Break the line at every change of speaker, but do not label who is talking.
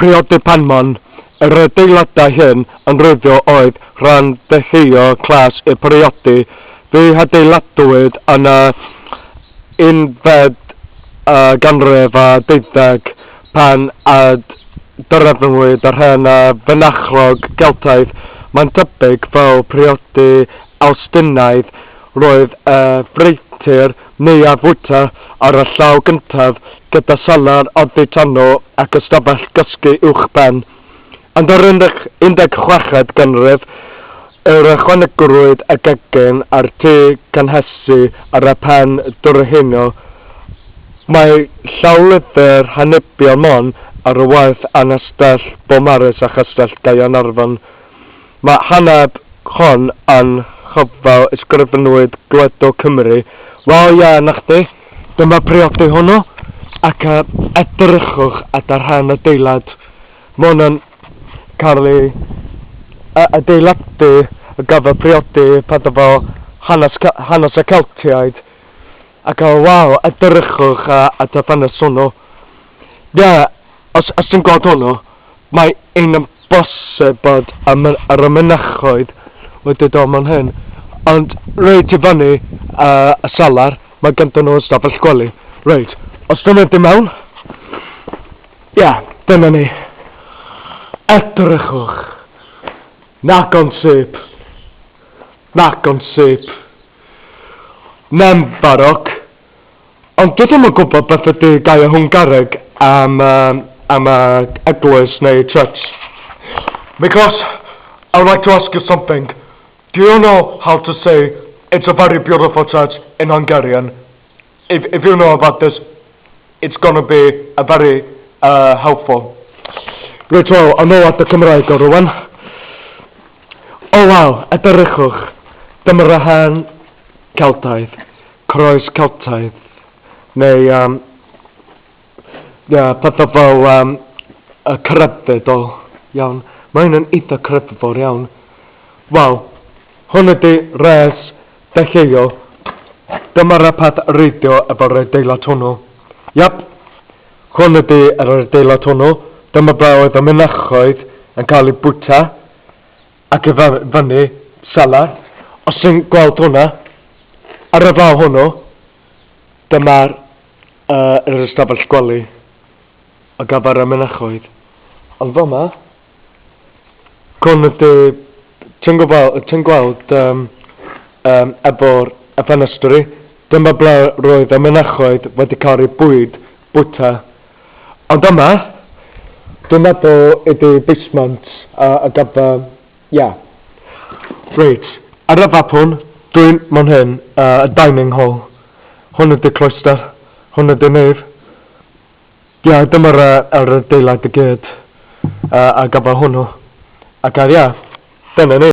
Priordy Penmon, yr adeiladau hyn yn ryddio oedd rhan dehio clas y Priordy. Fe adeiladwyd yn y 11 ganrif a 12 pan dyrefnwyd yr hen mynachoedd Celtaidd. Mae'n debyg fel Priordy Awstynaidd roedd ffreutur neuaf wyta ar y llaw gyntaf gyda salar oddi tanno ac ystafell gysgu uwch ben. Yn yr 16 ganrif, yr ychwanegwyd y gegin a'r tŷ cynhesu ar y pen dwrhinio. Mae llawlyfr hanebio mon ar y waith yn ystafell Bomaris a chystell Gaernarfon. Mae haneb hon yn chyfal ysgrifenwyd gwledo Cymru. Wel ia, na chdi, dyma Priordy hwnnw, ac edrychwch at yr rhan adeilad. Mae hwn yn cael ei adeiladu y gyfer Priordy pan efo hanes y Celtaidd. Ac waw, edrychwch at y ffynnes hwnnw. Ie, os ti'n gweld hwnnw, mae ein yn bosib bod ar y mynachoedd wedi dod mewn hyn. Ond reit i fyny y salar, mae gyda nhw ystafell gwely. Reit, os dyna di mewn, ia, dyna ni. Edrychwch. Nac o'n syp. Nac o'n syp. Nem barog. Ond dwi ddim yn gwybod beth ydy gair Hwngarieg am eglwys neu church. Because I would like to ask you something. Do you know how to say it's a very beautiful church in Hungarian? If you know about this, it's going to be a very helpful. Reit wel, yn ôl at y Cymraeg o rwan. O waw, edrychwch. Dyma'r rhan Celtaidd, croes Celtaidd, neu pethau fel y crefydd o iawn. Mae hyn yn eitha crefydd iawn. Wel, hwn ydy res dehio. Dyma'r peth reidio efo'r adeilad hwnnw. Iap, hwn ydy yr adeilad hwnnw. Dyma ble oedd y mynachoedd yn cael eu bwyta ac y fyny salar. Os ti'n gweld hwnna, ar y flaw hwnnw, dyma'r ystafell gwely o gyfer y mynachoedd. Ond fel yma, hwn ydy, ti'n gweld efo'r ffenestri, dyma ble roedd y mynachoedd wedi cael eu bwyd, bwyta. Ond yma, dwi'n meddwl ydy basement a gyfer, ia. Reit, ar y fap hwn, dwi'n mewn hyn, y dining hall. Hwn ydy cloister, hwn ydy nef. Ia, dyma'r adeilad y gyd a gyfer hwnnw. Ac ia, dyna ni.